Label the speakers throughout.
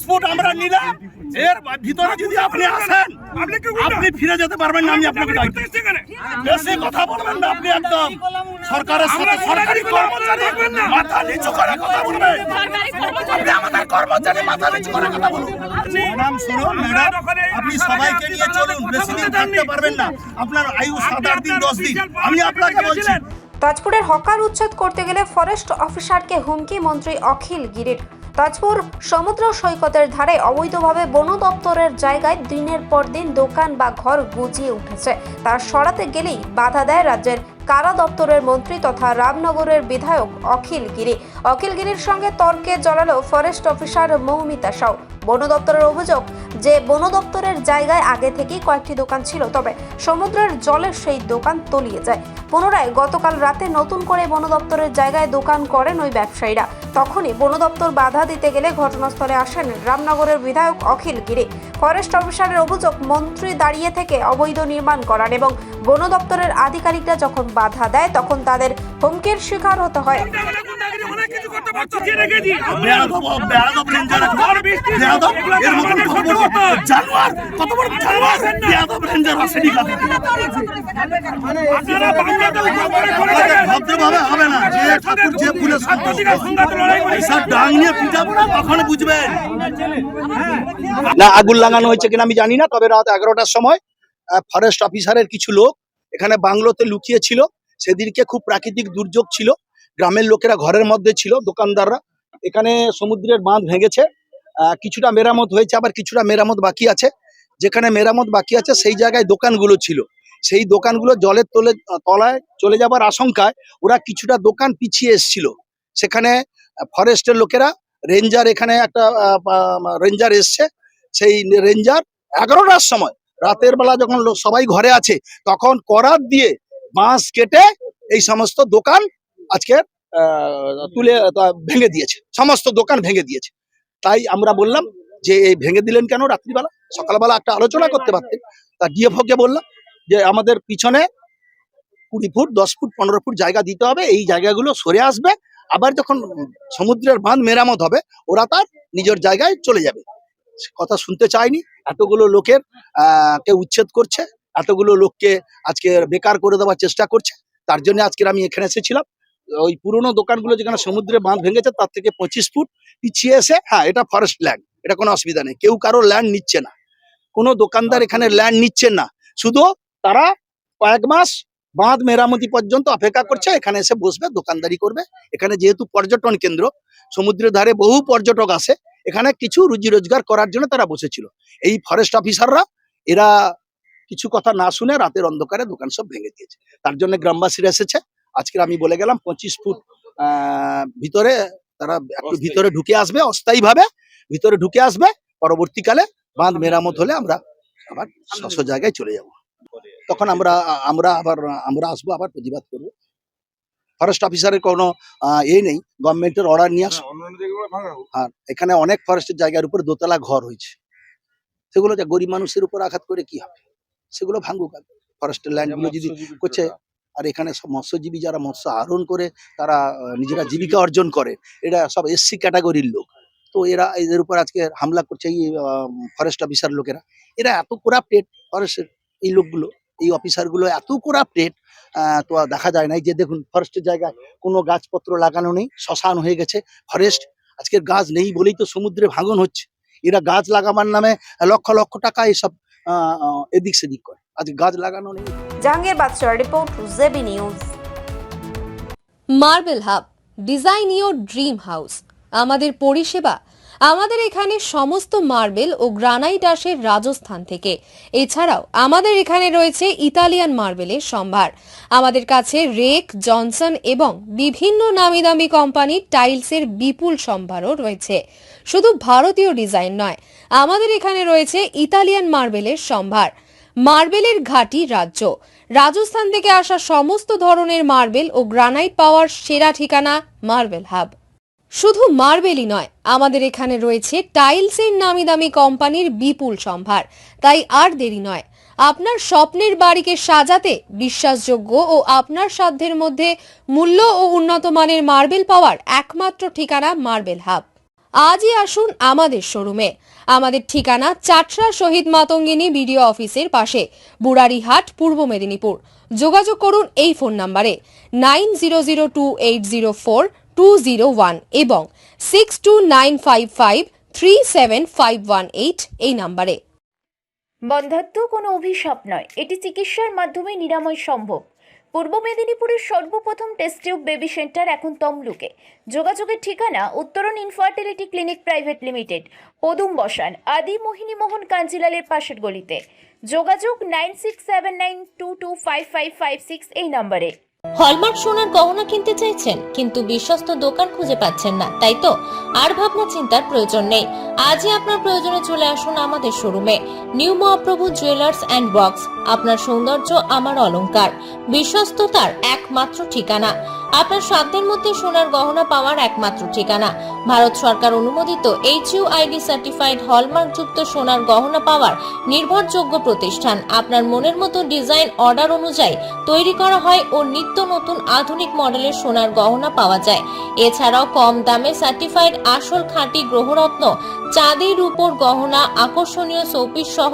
Speaker 1: Foot আমরা নিলাম, এর ভিতরে যদি আপনি আসেন আপনি ফিরে যেতে পারবেন না। আমি আপনাকে বেশি কথা বলবেন না, আপনি একদম সরকারের সাথে সরকারি কর্মচারী মাথা নিচু করে কথা বলবেন। আপনি আমাদের কর্মচারী মাথা নিচু করে কথা বলুন। ম্যাডাম শুনুন, ম্যাডাম আপনি সবাইকে নিয়ে চলুন, বেশি দিন থাকতে পারবেন না, আপনার আয়ু 7-8 দিন 10 দিন। আমি আপনাকে বলছি
Speaker 2: তাজপুরের হকার উচ্ছেদ করতে গেলে ফরেস্ট অফিসারকে হুমকি মন্ত্রী অখিল গিরির। তাজপুর সমুদ্র সৈকতের ধারে অবৈধভাবে বন দপ্তরের জায়গায় দিনের পর দিন দোকান বা ঘর গুজিয়ে উঠেছে। তার সরাতে গেলেই বাধা দেয় রাজ্যের কারা দপ্তরের মন্ত্রী তথা রামনগরের বিধায়ক অখিল গিরি। অখিল গিরির সঙ্গে তর্কে জড়ালো ফরেস্ট অফিসার মৌমিতা সাউ। বন দপ্তরের অভিযোগ যে বন দপ্তরের জায়গায় আগে থেকেই কয়েকটি দোকান ছিল, তবে সমুদ্রের জলে সেই দোকান তলিয়ে যায়। পুনরায় গতকাল রাতে নতুন করে বন দপ্তরের জায়গায় দোকান করেন ওই ব্যবসায়ীরা। তখনই বন দপ্তর বাধা দিতে গেলে ঘটনাস্থলে আসেন রামনগরের বিধায়ক অখিল গিরি। ফরেস্ট অফিসারের অভিযোগ মন্ত্রী দাঁড়িয়ে থেকে অবৈধ নির্মাণ করান এবং বন দপ্তরের আধিকারিকরা যখন বাধা দেয় তখন তাদের হুমকির শিকার হতে হয়।
Speaker 1: না আগুন লাগানো হয়েছে কিনা আমি জানি না, তবে রাত 11টার সময় ফরেস্ট অফিসারের কিছু লোক এখানে বাংলোতে লুকিয়ে ছিল। সেদিনকে খুব প্রাকৃতিক দুর্যোগ ছিল, গ্রামের লোকেরা ঘরের মধ্যে ছিল, দোকানদাররা। এখানে সমুদ্রের বাঁধ ভেঙেছে, কিছুটা মেরামত হয়েছে, আবার কিছুটা মেরামত বাকি আছে। যেখানে মেরামত বাকি আছে সেই জায়গায় দোকানগুলো ছিল, সেই দোকানগুলো জলের তলায় চলে যাবার আশঙ্কায় ওরা কিছুটা দোকান পিছিয়ে এসছিল। সেখানে ফরেস্টের লোকেরা রেঞ্জার, এখানে একটা রেঞ্জার এসছে, সেই রেঞ্জার 11টার সময় রাতের বেলা যখন সবাই ঘরে আছে তখন করাত দিয়ে বাঁশ কেটে এই সমস্ত দোকান আজকে তুলে ভেঙে দিয়েছে, সমস্ত দোকান ভেঙে দিয়েছে। তাই আমরা বললাম যে এই ভেঙে দিলেন কেন রাত্রিবেলা? সকালবেলা একটা আলোচনা করতে পারতেন। তা ডিএফওকে বললাম যে আমাদের পিছনে 20 ফুট 10 ফুট 15 ফুট জায়গা দিতে হবে, এই জায়গাগুলো সরে আসবে, আবার যখন সমুদ্রের বাঁধ মেরামত হবে ওরা তার নিজের জায়গায় চলে যাবে। কথা শুনতে চায়নি, এতগুলো লোকের কে উচ্ছেদ করছে, এতগুলো লোককে আজকে বেকার করে দেওয়ার চেষ্টা করছে। তার জন্য আজকে আমি এখানে এসেছিলাম। ওই পুরনো দোকানগুলো যেখানে সমুদ্রে বাঁধ ভেঙেছে তার থেকে 25 ফুট পিছিয়ে এসে, হ্যাঁ এটা ফরেস্ট ল্যান্ড, এটা কোনো অসুবিধা নেই, কেউ কারো ল্যান্ড নিচ্ছে না, কোনো দোকানদার এখানে ল্যান্ড নিচ্ছেন না, শুধু তারা কয়েক মাস বাঁধ মেরামতি পর্যন্ত অপেক্ষা করছে, এখানে এসে বসবে, দোকানদারি করবে। এখানে যেহেতু পর্যটন কেন্দ্র, সমুদ্রের ধারে বহু পর্যটক আসে, এখানে কিছু রুজি রোজগার করার জন্য তারা বসেছিল। এই ফরেস্ট অফিসাররা এরা কিছু কথা না শুনে রাতের অন্ধকারে দোকান সব ভেঙে দিয়েছে। তার জন্য গ্রামবাসীরা এসেছে। আজকে আমি বলে গেলাম 25 ফুট ভিতরে তারা একটু ভিতরে ঢুকে আসবে, অস্থায়ীভাবে ভিতরে ঢুকে আসবে। পরবর্তীকালে বাঁধ মেরামত হলে আমরা আবার স্বচ্ছ জায়গায় চলে যাব, তখন আমরা আসবো, আবার প্রতিবাদ করবো। ফরেস্ট অফিসারের কোনো নেই, গভর্নমেন্টের অর্ডার নিয়ে আসো। আর এখানে অনেক ফরেস্টের জায়গার উপর দোতলা ঘর হয়েছে, সেগুলো যা গরিব মানুষের উপর আঘাত করে কি হবে, সেগুলো ভাঙুক। ফরেস্টের ল্যান্ডগুলো যদি করছে, আর এখানে সব মৎস্যজীবী যারা মৎস্য আহরণ করে তারা নিজেরা জীবিকা অর্জন করে, এরা সব এসসি ক্যাটাগরির লোক। তো এরা এদের উপর আজকে হামলা করছে এই ফরেস্ট অফিসার লোকেরা। এরা এত করাপ্টেড, ফরেস্টের এই লোকগুলো, এই অফিসারগুলো এত করাপ্টেড, তো দেখা যায় না। এই যে দেখুন ফরেস্টের জায়গায় কোনো গাছপত্র লাগানো নেই, শ্মশান হয়ে গেছে ফরেস্ট। আজকের গাছ নেই বলেই তো সমুদ্রে ভাঙন হচ্ছে। এরা গাছ লাগাবার নামে লক্ষ লক্ষ টাকা এসব এদিক সেদিক করে, আজকে গাছ লাগানো নেই।
Speaker 2: জাহাঙ্গীর বাদশাহ report, JB news.
Speaker 3: Marble hub, design your dream house. আমাদের পরিষেবা, আমাদের এখানে সমস্ত মার্বেল ও গ্রানাইট আসে রাজস্থান থেকে। এছাড়াও আমাদের এখানে রয়েছে ইতালিয়ান মার্বেলের সম্ভার। আমাদের কাছে রেক, জনসন এবং বিভিন্ন নামি দামি কোম্পানির টাইলসের বিপুল সম্ভারও রয়েছে। শুধু ভারতীয় ডিজাইন নয়, আমাদের এখানে রয়েছে ইতালিয়ান মার্বেলের সম্ভার। মার্বেলের ঘাঁটি রাজ্য, রাজস্থান থেকে আসা সমস্ত ধরনের মার্বেল ও গ্রানাইট পাওয়ার সেরা ঠিকানা মার্বেল হাব। শুধু মার্বেলই নয়, আমাদের এখানে রয়েছে টাইলসের নামি দামি কোম্পানির বিপুল সম্ভার। তাই আর দেরি নয়, আপনার স্বপ্নের বাড়িকে সাজাতে বিশ্বাসযোগ্য ও আপনার সাধ্যের মধ্যে মূল্য ও উন্নত মানের মার্বেল পাওয়ার একমাত্র ঠিকানা মার্বেল হাব। আজই আসুন আমাদের শোরুমে। আমাদের ঠিকানা চাটরা শহীদ মাতঙ্গিনী বিডিও অফিসের পাশে, বুড়ারিহাট, পূর্ব মেদিনীপুর। যোগাযোগ করুন এই ফোন নম্বরে 9002804201 এবং 6295537518 এই নম্বরে।
Speaker 4: বন্ধ্যাত্ব কোনো অভিশাপ নয়, এটি চিকিৎসার মাধ্যমে নিরাময় সম্ভব। পূর্ব মেদিনীপুরের সর্বপ্রথম টেস্ট টিউব বেবি সেন্টার এখন তমলুকে। যোগাযোগের ঠিকানা উত্তরণ ইনফার্টিলিটি ক্লিনিক প্রাইভেট লিমিটেড, পদুম বসান, আদি মোহিনী মোহন কাঞ্জিলালের পাশের গলিতে। যোগাযোগ 9679225556 এই নম্বরে।
Speaker 5: হলমার্ক সোনার গহনা কিনতে চাইছেন কিন্তু বিশ্বস্ত দোকান খুঁজে পাচ্ছেন না, তাই তো আর ভাবনা চিন্তার প্রয়োজন নেই। আজই আপনার প্রয়োজনে চলে আসুন আমাদের শোরুমে। New Mahaprabhu jewellers and box, আপনার সৌন্দর্য আমার অলংকার, বিশ্বস্ততার একমাত্র ঠিকানা। আপনার সাধ্যের মধ্যে সোনার গহনা পাওয়ার একমাত্র ঠিকানা। ভারত সরকার অনুমোদিত HUID সার্টিফাইড হলমার্ক যুক্ত সোনার গহনা পাওয়ার নির্ভরযোগ্য প্রতিষ্ঠান। আপনার মনের মতো ডিজাইন অর্ডার অনুযায়ী তৈরি করা হয় ও নিত্য নতুন আধুনিক মডেলের সোনার গহনা পাওয়া যায়। এছাড়াও কম দামে সার্টিফাইড আসল খাঁটি গ্রহরত্ন, চাঁদি রূপোর গহনা, আকর্ষণীয় শোপিস সহ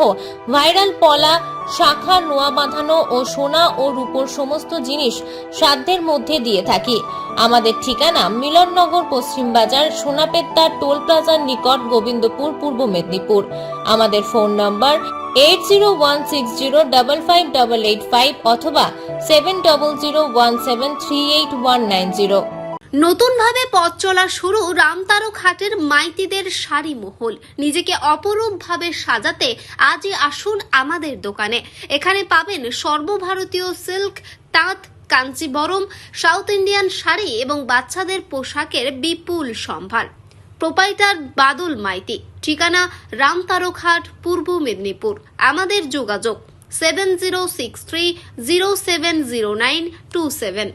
Speaker 5: ভাইরাল পলা, শাখা, নোয়া বাঁধানো ও সোনা ও রূপোর সমস্ত জিনিস সাধ্যের মধ্যে দিয়ে থাকি। আমাদের ঠিকানা মিলননগর, পশ্চিম বাজার, সোনাপেত্তা টোল প্লাজার নিকট, গোবিন্দপুর, পূর্ব মেদিনীপুর। আমাদের ফোন নম্বর 8016055885 অথবা 7001738190।
Speaker 2: নতুনভাবে পথ চলা শুরু রামতারক হাটের মাইতিদের শাড়ি মহল। নিজেকে অপরূপভাবে সাজাতে আজই আসুন আমাদের দোকানে। এখানে পাবেন সর্বভারতীয় সিল্ক, তাঁত, কাঞ্চিবরম, সাউথ ইন্ডিয়ান শাড়ি এবং বাচ্চাদের পোশাকের বিপুল সম্ভার। প্রোপাইটার বাদল মাইতি, ঠিকানা রামতারক হাট, পূর্ব মেদিনীপুর। আমাদের যোগাযোগ 7063070927।